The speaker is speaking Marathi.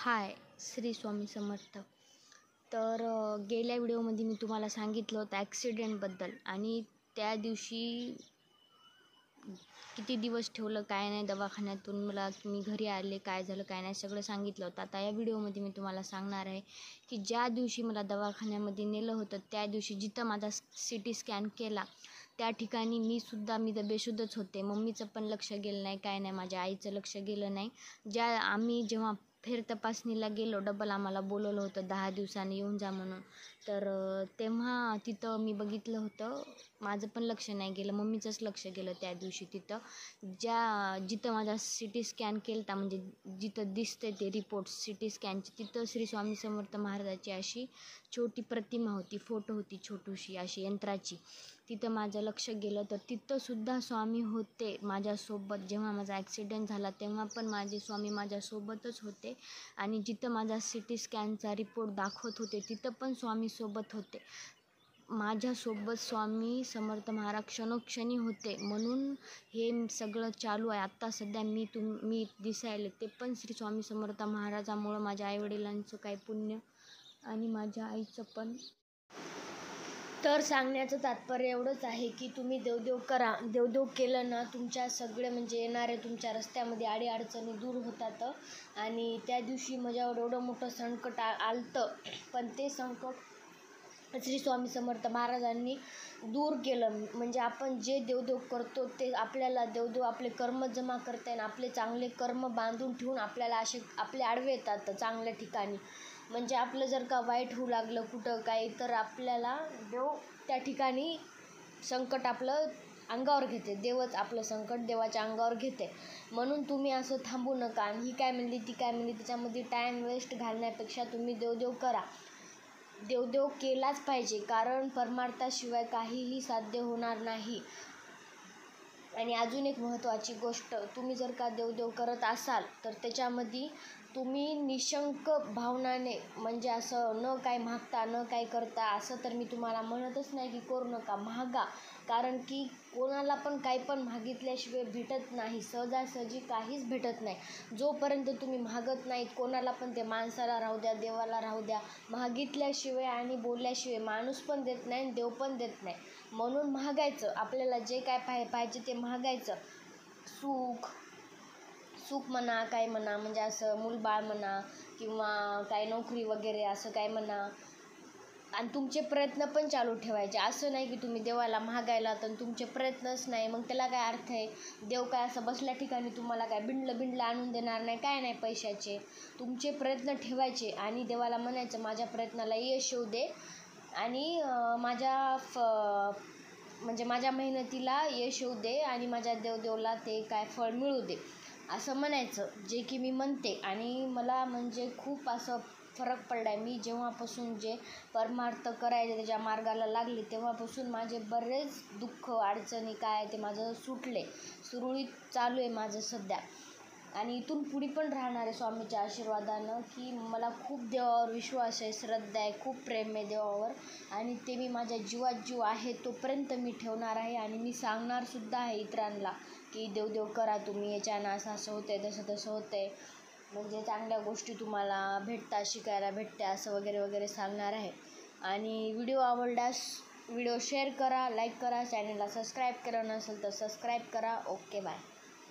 हाय, श्री स्वामी समर्थ. तर गेल्या व्हिडिओमध्ये मी तुम्हाला सांगितलं होतं ॲक्सिडेंटबद्दल आणि त्या दिवशी किती दिवस ठेवलं, काय नाही दवाखान्यातून मी घरी आले, काय झालं काय नाही सगळं सांगितलं होतं. आता या व्हिडिओमध्ये मी तुम्हाला सांगणार आहे की ज्या दिवशी मला दवाखान्यामध्ये नेलं होतं त्या दिवशी जिथं माझा CT स्कॅन केला त्या ठिकाणी मी तर बेशुद्धच होते. मम्मीचं पण लक्ष गेलं नाही, काय नाही, माझ्या आईचं लक्ष गेलं नाही. आम्ही जेव्हा फेर तपासणीला गेलो, डबल आम्हाला बोलवलं होतं 10 दिवसांनी येऊन जा म्हणून. तर तेव्हा तिथं मी बघितलं होतं, माझं पण लक्ष नाही गेलं, मम्मीचंच लक्ष गेलं त्या दिवशी. जिथं माझा CT स्कॅन केला होता, म्हणजे जिथं दिसते ते रिपोर्ट CT स्कॅनची, तिथं श्री स्वामी समर्थ महाराजाची अशी छोटी प्रतिमा होती, फोटो होती छोटीशी अशी यंत्राची. तिथं माझं लक्ष गेलं तर तिथंसुद्धा स्वामी होते माझ्यासोबत. जेव्हा माझा ॲक्सिडेंट झाला तेव्हा पण माझे स्वामी माझ्यासोबतच होते आणि जिथं माझा CT स्कॅनचा रिपोर्ट दाखवत होते तिथं पण स्वामी सोबत होते. माझ्यासोबत स्वामी समर्थ महाराज क्षणोक्षणी होते, म्हणून हे सगळं चालू आहे. आत्ता सध्या मी दिसायले ते पण श्री स्वामी समर्थ महाराजामुळं. माझ्या आईवडिलांचं काय पुण्य आणि माझ्या आईचं पण. तर सांगण्याचं तात्पर्य एवढंच आहे की तुम्ही देवदेव करा. देवदेव केलं ना, तुमच्या सगळे म्हणजे येणारे तुमच्या रस्त्यामध्ये अडीअडचणी दूर होतात. आणि त्या दिवशी माझ्यावर एवढं मोठं संकट आलतं, पण ते संकट श्री स्वामी समर्थ महाराजांनी दूर केलं. म्हणजे आपण जे देवदेव करतो ते आपल्याला देवदेव आपले कर्म जमा करते आणि आपले चांगले कर्म बांधून ठेवून आपल्याला आपले आडवे येतात चांगल्या ठिकाणी. म्हणजे आपलं जर का वाईट होऊ लागलं कुठं काही, तर आपल्याला देव त्या ठिकाणी संकट आपलं अंगावर घेते. देवच आपलं संकट देवाच्या अंगावर घेते. म्हणून तुम्ही असं थांबू नका आणि ही काय म्हणली ती काय म्हणली त्याच्यामध्ये टाईम वेस्ट घालण्यापेक्षा तुम्ही देवदेव करा. देवदेव केलाच पाहिजे, कारण परमार्थाशिवाय काहीही साध्य होणार नाही. आणि अजून एक महत्त्वाची गोष्ट, तुम्ही जर का देवदेव करत असाल तर त्याच्यामध्ये तुम्ही निशंक भावनाने, म्हणजे असं न काय मागता न काय करता, असं तर मी तुम्हाला म्हणतच नाही की करू नका, मागा. कारण की कोणाला पण काही पण मागितल्याशिवाय भेटत नाही, सहजासहजी काहीच भेटत नाही. जोपर्यंत तुम्ही मागत नाहीत कोणाला पण, ते माणसाला राहू द्या देवाला राहू द्या, मागितल्याशिवाय आणि बोलल्याशिवाय माणूस पण देत नाही आणि देव पण देत नाही. म्हणून मागायचं, आपल्याला जे काय पाहिजे ते मागायचं. सुख म्हणा, काय म्हणा, म्हणजे असं मूलबाळ म्हणा किंवा काय नोकरी वगैरे असं काय म्हणा. आणि तुमचे प्रयत्न पण चालू ठेवायचे. असं नाही की तुम्ही देवाला मागायला तर तुमचे प्रयत्नच नाही, मग त्याला काय अर्थ आहे. देव काय असं बसल्या ठिकाणी तुम्हाला काय बिंडलं आणून देणार नाही, काय नाही पैशाचे. तुमचे प्रयत्न ठेवायचे आणि देवाला म्हणायचं माझ्या प्रयत्नाला यश येऊ दे आणि माझ्या मेहनतीला यश येऊ दे आणि माझ्या देवदेवला ते काय फळ मिळू दे, असं म्हणायचं. जे की मी म्हणते आणि मला म्हणजे खूप असं फरक पडला आहे. मी जेव्हापासून जे परमार्थ करायचे त्याच्या मार्गाला लागले तेव्हापासून माझे बरेच दुःख अडचणी काय ते माझं सुरळीत चालू आहे माझं सध्या. आणि इथून पुढे पण राहणार आहे स्वामीच्या आशीर्वादानं. की मला खूप देवावर विश्वास आहे, श्रद्धा आहे, खूप प्रेम आहे देवावर आणि ते मी माझ्या जीवात जीव आहे तोपर्यंत मी ठेवणार आहे. आणि मी सांगणारसुद्धा आहे इतरांना की देवदेव करा तुम्ही, याच्यानं असं होतं आहे तसं होतं आहे, म्हणजे चांगल्या गोष्टी तुम्हाला भेटतात, शिकायला भेटते, असं वगैरे वगैरे सांगणार आहे. आणि व्हिडिओ आवडल्यास व्हिडिओ शेअर करा, लाईक करा, चॅनलला सबस्क्राईब केलं नसेल तर सबस्क्राईब करा. Okay, bye.